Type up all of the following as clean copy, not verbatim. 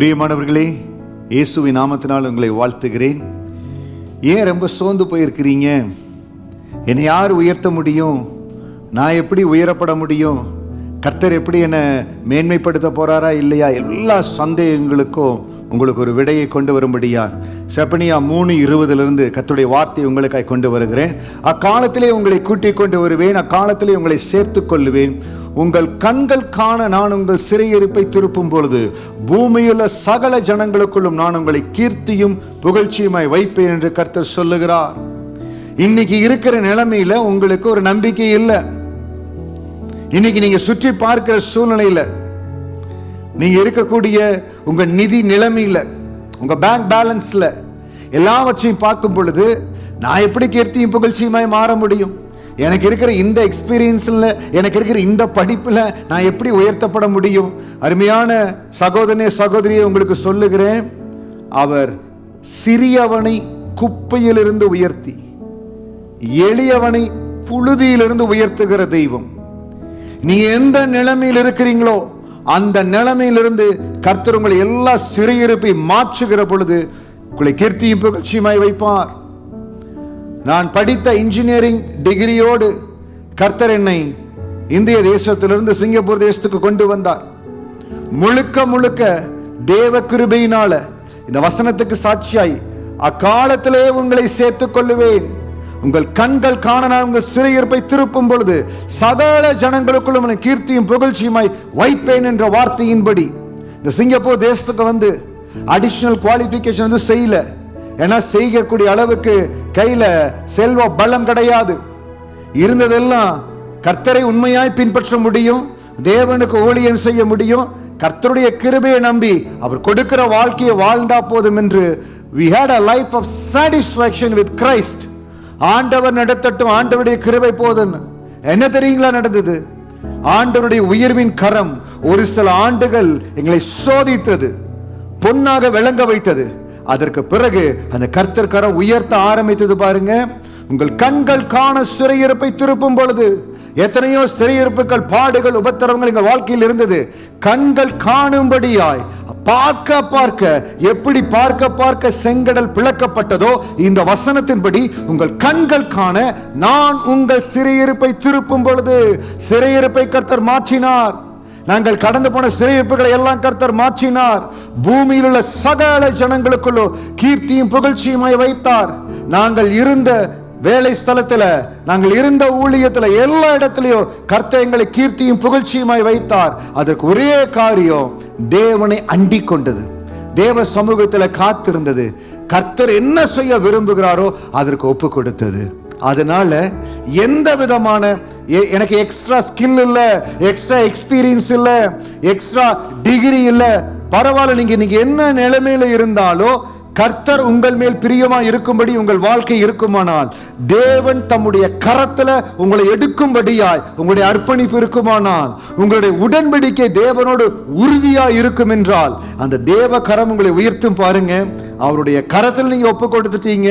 பிரியமானவர்களே, இயேசுவின் நாமத்தினால் உங்களை வாழ்த்துகிறேன். ஏன் ரொம்ப சோர்ந்து போயிருக்கிறீங்க? என்னை யார் உயர்த்த முடியும்? நான் எப்படி உயரப்பட முடியும்? கர்த்தர் எப்படி என்னை மேன்மைப்படுத்த போறாரா இல்லையா? எல்லா சந்தேகங்களுக்கும் உங்களுக்கு ஒரு விடையை கொண்டு வரும்படியா செப்பனியா 3:20 கர்த்தருடைய வார்த்தையை உங்களுக்காக கொண்டு வருகிறேன். அக்காலத்திலே உங்களை கூட்டிக் கொண்டு வருவேன், அக்காலத்திலே உங்களை சேர்த்து கொள்ளுவேன். உங்கள் கண்கள் காண நான் உங்கள் சிறையிருப்பை திருப்பும் பொழுது பூமியுள்ள சகல ஜனங்களுக்குள்ளும் நான் உங்களை கீர்த்தியும் புகழ்ச்சியுமாய் வைப்பேன் என்று கர்த்தர் சொல்லுகிறார். இன்னைக்கு இருக்கிற நிலைமையில உங்களுக்கு ஒரு நம்பிக்கை இல்லை. இன்னைக்கு நீங்க சுற்றி பார்க்கிற சூழ்நிலையில, நீங்க இருக்கக்கூடிய உங்க நிதி நிலைமையில, உங்க பேங்க் பேலன்ஸ்ல எல்லாவற்றையும் பார்க்கும் பொழுது நான் எப்படி கீர்த்தியும் புகழ்ச்சியுமாய் மாற முடியும்? எனக்கு இருக்கிற இந்த எக்ஸ்பீரியன்ஸ்ல, எனக்கு இருக்கிற இந்த படிப்புல நான் எப்படி உயர்த்தப்பட முடியும்? அருமையான சகோதரனே சகோதரியை உங்களுக்கு சொல்லுகிறேன், அவர் சிறியவனை குப்பையிலிருந்து உயர்த்தி எளியவனை புழுதியிலிருந்து உயர்த்துகிற தெய்வம். நீ எந்த நிலைமையில் இருக்கிறீங்களோ அந்த நிலைமையிலிருந்து கர்த்தர் உங்களை எல்லா சிறையிருப்பை மாற்றுகிற பொழுது உங்களை கீர்த்தியும் புகழ்ச்சியுமாய் வைப்பார். நான் படித்த இன்ஜினியரிங் டிகிரியோடு கர்த்தர் என்னை இந்திய தேசத்திலிருந்து சிங்கப்பூர் தேசத்துக்கு கொண்டு வந்தார். முழுக்க முழுக்க தேவ கிருபையினால இந்த வசனத்துக்கு சாட்சியாய் அக்காலத்திலே உங்களை சேர்த்துக் கொள்ளுவேன். உங்கள் கண்கள் காண நான் உங்கள் சிறையிருப்பை திருப்பும் பொழுது சகல ஜனங்களுக்குள்ளும் கீர்த்தியும் புகழ்ச்சியுமாய் வைப்பேன் என்ற வார்த்தையின்படி இந்த சிங்கப்பூர் தேசத்துக்கு வந்து அடிஷனல் குவாலிஃபிகேஷன் வந்து செய்யல. ஏன்னா செய்யக்கூடிய அளவுக்கு கையில செல்வ பலம் கிடையாது. இருந்ததெல்லாம் கர்த்தரை உண்மையாய் பின்பற்ற முடியும், தேவனுக்கு ஊழியம் செய்ய முடியும். கர்த்தருடைய கிருபையை நம்பி அவர் கொடுக்கிற வாழ்க்கையை வாழ்ந்தா போதும் என்று we had a life of satisfaction with Christ. ஆண்டவர் நடத்தட்டும், ஆண்டவருடைய கிருபை போதும். என்ன தெரியுங்களா நடந்தது? ஆண்டவருடைய உயர்வின் கரம் ஒரு சில ஆண்டுகள் எங்களை சோதித்தது, பொன்னாக விளங்க வைத்தது. அதற்கு பிறகு அந்த கர்த்தர் கரம் உயர்த்த ஆரம்பித்தது. பாருங்க, உங்கள் கண்கள் காண சிறையிருப்பை திருப்பும் பொழுது எத்தனையோ சிறையிருப்புகள், பாடுகள், உபத்திரவங்கள் எங்கள் வாழ்க்கையில் இருந்தது. கண்கள் காணும்படியாய் பார்க்க பார்க்க, எப்படி பார்க்க பார்க்க செங்கடல் பிளக்கப்பட்டதோ இந்த வசனத்தின்படி உங்கள் கண்கள் காண நான் உங்கள் சிறையிருப்பை திருப்பும் பொழுது சிறையிருப்பை கர்த்தர் மாற்றினார். நாங்கள் கடந்து போன சிறையிருப்புகளை எல்லாம் கர்த்தர் மாற்றினார். பூமியில் உள்ள சகல ஜனங்களுக்குள்ளோ கீர்த்தியும் புகழ்ச்சியுமாய் வைத்தார். நாங்கள் இருந்த வேலை ஸ்தலத்துல, நாங்கள் இருந்த ஊழியத்துல, எல்லா இடத்திலையும் கர்த்தர் எங்களை கீர்த்தியும் புகழ்ச்சியுமாய் வைத்தார். அதற்கு ஒரே காரியம், தேவனை அண்டிக் கொண்டது, தேவ சமூகத்துல காத்திருந்தது, கர்த்தர் என்ன செய்ய விரும்புகிறாரோ அதற்கு ஒப்பு கொடுத்தது. அதனால எந்த விதமான எனக்கு எக்ஸ்ட்ரா ஸ்கில் இல்ல, எக்ஸ்ட்ரா எக்ஸ்பீரியன்ஸ் இல்ல, எக்ஸ்ட்ரா டிகிரி இல்ல, பரவாயில்ல, நீங்க என்ன நிலைமையில இருந்தாலோ கர்த்தர் உங்கள் மேல் பிரியமா இருக்கும்படி உங்கள் வாழ்க்கை இருக்குமானால், தேவன் தம்முடைய கரத்துல உங்களை எடுக்கும்படியாய் உங்களுடைய அர்ப்பணிப்பு இருக்குமானால், உங்களுடைய உடன்படிக்கை தேவனோடு உறுதியா இருக்கும் என்றால் அந்த தேவ கரம் உங்களை உயர்த்தும். பாருங்க, அவருடைய கரத்தில் நீங்க ஒப்பு கொடுத்துட்டீங்க,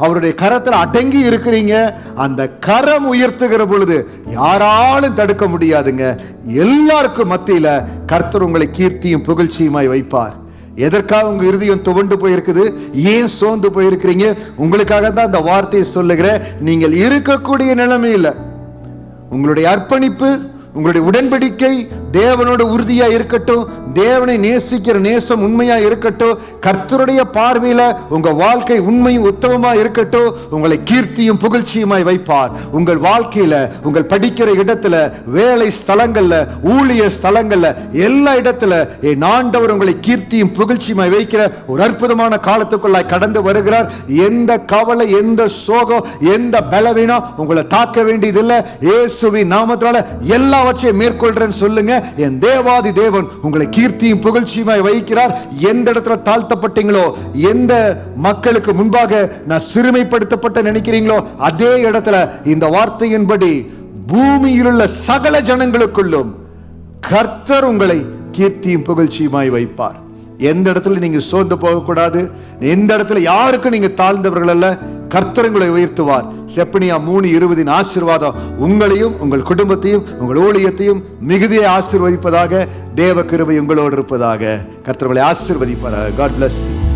அவருடைய கரத்தில் அடங்கி இருக்கிறீங்க. அந்த கரம் உயர்த்துகிற பொழுது யாராலும் தடுக்க முடியாதுங்க. எல்லாருக்கும் மத்தியில கர்த்தர் உங்களை கீர்த்தியும் புகழ்ச்சியுமாய் வைப்பார். எதற்காக உங்க இருதயம் துவண்டு போயிருக்குது? ஏன் சோர்ந்து போயிருக்கிறீங்க? உங்களுக்காக தான் இந்த வார்த்தையை சொல்லுகிறேன். நீங்கள் இருக்கக்கூடிய நிலைமையில உங்களுடைய அர்ப்பணிப்பு, உங்களுடைய உடன்படிக்கை தேவனோட உறுதியா இருக்கட்டும், தேவனை நேசிக்கிற நேசம் உண்மையா இருக்கட்டும், கர்த்தருடைய பார்வையில உங்க வாழ்க்கை உண்மையும் உத்தமமா இருக்கட்டும், உங்களை கீர்த்தியும் புகழ்ச்சியுமாய் வைப்பார். உங்கள் வாழ்க்கையில, உங்கள் படிக்கிற இடத்துல, வேலை ஸ்தலங்கள்ல, ஊழிய ஸ்தலங்கள்ல, எல்லா இடத்துல என் ஆண்டவர் உங்களை கீர்த்தியும் புகழ்ச்சியுமாய் வைக்கிற ஒரு அற்புதமான காலத்துக்குள்ளாய் கடந்து வருகிறார். எந்த கவலை, எந்த சோகம், எந்த பலவீனம் உங்களை தாக்க வேண்டியதில்லை. இயேசுவின் நாமத்தால எல்லாவற்றையும் மேற்கொள்றேன்னு சொல்லுங்க. என் தேவாதி தேவன் உங்களை கீர்த்தியும் புகழ்ச்சியுமாய் வைக்கிறார். எந்த இடத்துல தாழ்த்தப்பட்டீங்களோ, எந்த மக்களுக்கு முன்பாக நான் சிறுமைப்படுத்தப்பட்ட நினைக்கிறீங்களோ அதே இடத்துல இந்த வார்த்தையின்படி பூமியில் உள்ள சகல ஜனங்களுக்குள்ளும் கர்த்தர் உங்களை கீர்த்தியும் புகழ்ச்சியுமாய் வைப்பார். எந்த இடத்துல நீங்க சோர்ந்து போகக்கூடாது. எந்த இடத்துல யாருக்கும் நீங்க தாழ்ந்தவர்கள் அல்ல. கர்த்தர் உங்களை உயர்த்துவார். செப்பனியா 3:20 ஆசீர்வாதம் உங்களையும் உங்கள் குடும்பத்தையும் உங்கள் ஊழியத்தையும் மிகுதியை ஆசீர்வதிப்பதாக. தேவ கிருபை உங்களோடு இருப்பதாக. கர்த்தர் உங்களை ஆசீர்வதிப்பார். God bless you.